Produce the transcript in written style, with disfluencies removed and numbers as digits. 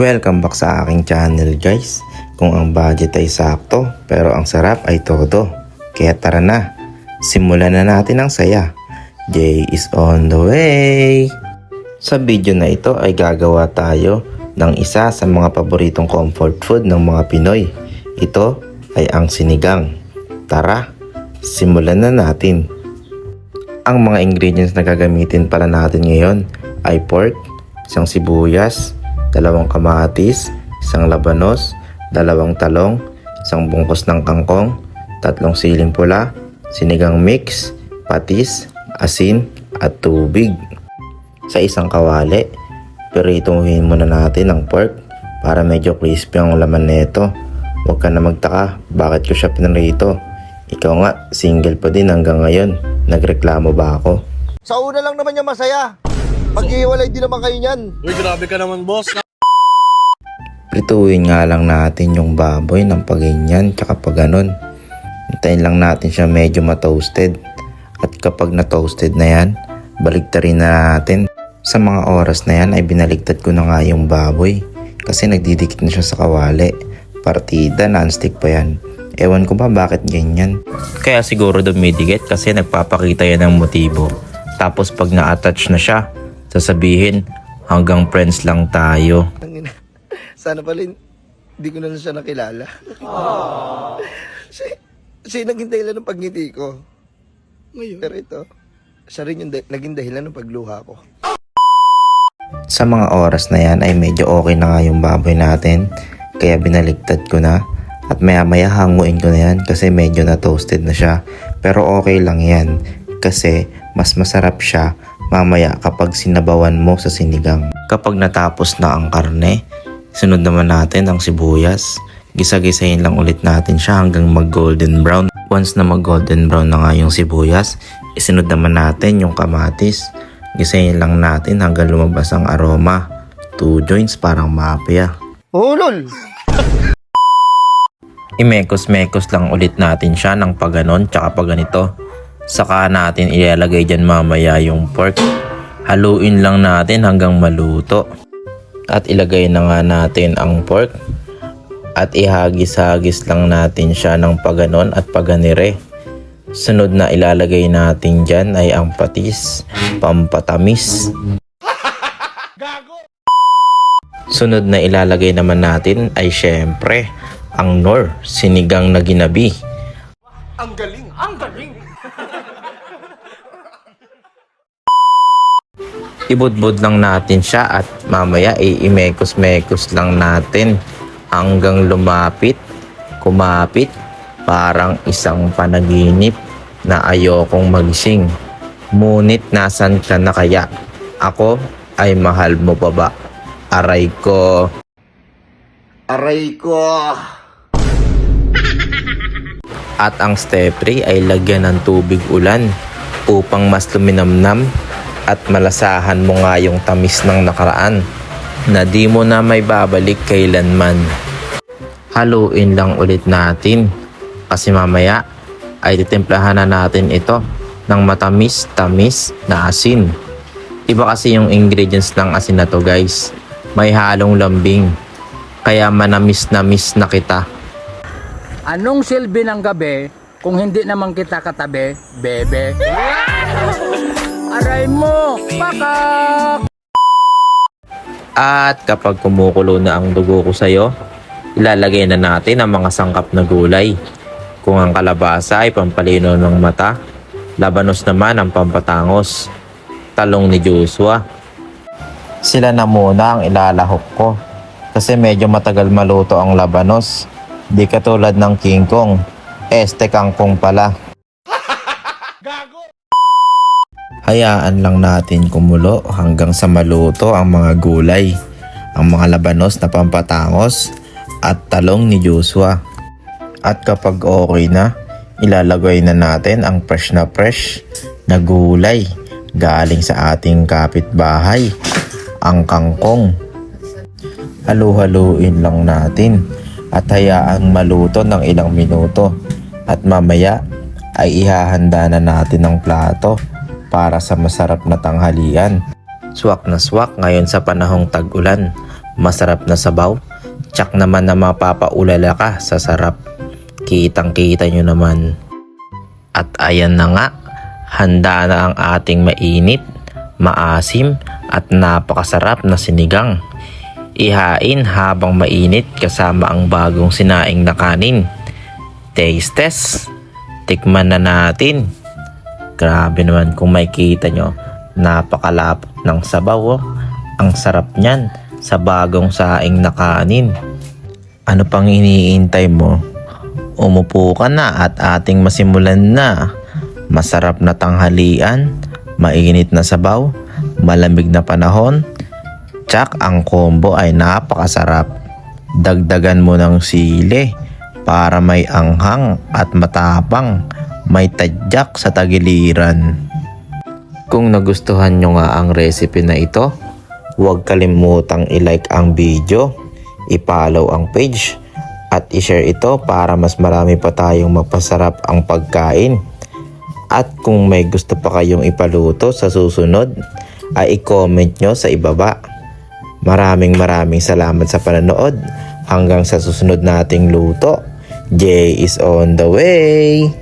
Welcome back sa aking channel guys. Kung ang budget ay sakto pero ang sarap ay todo. Kaya tara na, simulan na natin ang saya. Jay is on the way! Sa video na ito ay gagawa tayo ng isa sa mga paboritong comfort food ng mga Pinoy. Ito ay ang sinigang. Tara, simulan na natin. Ang mga ingredients na gagamitin pala natin ngayon ay pork, isang sibuyas, 2 kamatis, 1 labanos, 2 talong, 1 bungkus ng kangkong, 3 siling pula, sinigang mix, patis, asin at tubig. Sa isang kawali, pirituhin muna natin ang pork para medyo crispy ang laman nito. Huwag ka na magtaka bakit ko siya pinrito. Ikaw nga, single pa din hanggang ngayon. Nagreklamo ba ako? Sa una lang naman niya masaya. Maghihiwalay din naman kayo niyan. Uy, grabe ka naman, boss. Prituhin nga lang natin yung baboy ng paganyan tsaka pag ganun. Hintayin lang natin siya medyo ma-toasted. At kapag na-toasted na yan, baligtarin na natin. Sa mga oras na yan ay binaligtad ko na nga yung baboy. Kasi nagdidikit na siya sa kawali. Partida, non-stick pa yan. Ewan ko ba bakit ganyan. Kaya siguro dumidikit kasi nagpapakita yan ng motibo. Tapos pag na-attach na siya, sasabihin hanggang friends lang tayo. Sana pala hindi ko na siya nakilala. Siya naging dahilan ng pagngiti ko. Ngayon. Pero ito, siya rin yung naging dahilan ng pagluha ko. Sa mga oras na yan ay medyo okay na nga yung baboy natin. Kaya binaligtad ko na. At maya maya hanguin ko na yan kasi medyo na toasted na siya. Pero okay lang yan kasi mas masarap siya mamaya kapag sinabawan mo sa sinigang. Kapag natapos na ang karne, sunod naman natin ang sibuyas. Gisa-gisahin lang ulit natin siya hanggang mag golden brown. Once na mag golden brown na nga yung sibuyas, isunod naman natin yung kamatis. Gisahin lang natin hanggang lumabas ang aroma. 2 joints parang mafia. Oh lol! Imekos-mekos lang ulit natin siya ng paganon tsaka paganito. Saka natin ilalagay dyan mamaya yung pork. Haluin lang natin hanggang maluto. At ilagay na nga natin ang pork. At ihagis-hagis lang natin siya ng paganon at paganire. Sunod na ilalagay natin dyan ay ang patis, pampatamis. Sunod na ilalagay naman natin ay syempre ang Knorr, sinigang na ginabi. Ang galing! Ang galing! Ibudbud lang natin siya at mamaya imekos-mekos lang natin hanggang lumapit, kumapit, parang isang panaginip na ayokong magising. Ngunit nasan ka na kaya? Ako ay mahal mo pa ba? Aray ko! Aray ko! At ang step 3 ay lagyan ng tubig ulan upang mas luminamnam at malasahan mo nga yung tamis ng nakaraan na di mo na may babalik kailanman. Haluin lang ulit natin kasi mamaya ay titimplahan na natin ito ng matamis-tamis na asin. Iba kasi yung ingredients ng asin na to guys. May halong lambing kaya manamis-namis na kita. Anong silbi ng gabi kung hindi naman kita katabi, bebe? Aray mo, pakak! At kapag kumukulo na ang dugo ko sa'yo, ilalagay na natin ang mga sangkap na gulay. Kung ang kalabasa ay pampalino ng mata, labanos naman ang pampatangos, talong ni Joshua. Sila na muna ang ilalahok ko kasi medyo matagal maluto ang labanos. Di katulad ng King Kong, kangkong pala. Hayaan lang natin kumulo hanggang sa maluto ang mga gulay, ang mga labanos na pampatangos at talong ni Joshua. At kapag okay na, ilalagay na natin ang fresh na gulay galing sa ating kapitbahay, ang kangkong. Halu-haluin lang natin at hayaang maluto ng ilang minuto at mamaya ay ihahanda na natin ang plato para sa masarap na tanghalian. Swak na swak ngayon sa panahong tag-ulan. masarap na sabaw. Tsak naman na mapapaulala ka sa sarap. Kitang kita nyo naman. At ayan na nga, handa na ang ating mainit, maasim at napakasarap na sinigang. Ihain habang mainit kasama ang bagong sinaing na kanin. Taste test. Tikman na natin. Grabe naman kung makikita nyo, napakalapot ng sabaw. Ang sarap niyan sa bagong saing na kanin. Ano pang iniintay mo? Umupo ka na at ating masimulan na. Masarap na tanghalian, mainit na sabaw, malamig na panahon. Tsak ang combo ay napakasarap. Dagdagan mo ng sili para may anghang at matapang. May tadyak sa tagiliran. Kung nagustuhan nyo nga ang recipe na ito, huwag kalimutang i-like ang video, i-follow ang page, at i-share ito para mas marami pa tayong mapasarap ang pagkain. At kung may gusto pa kayong ipaluto sa susunod, ay i-comment nyo sa ibaba. Maraming salamat sa panonood. Hanggang sa susunod nating luto. Jay is on the way!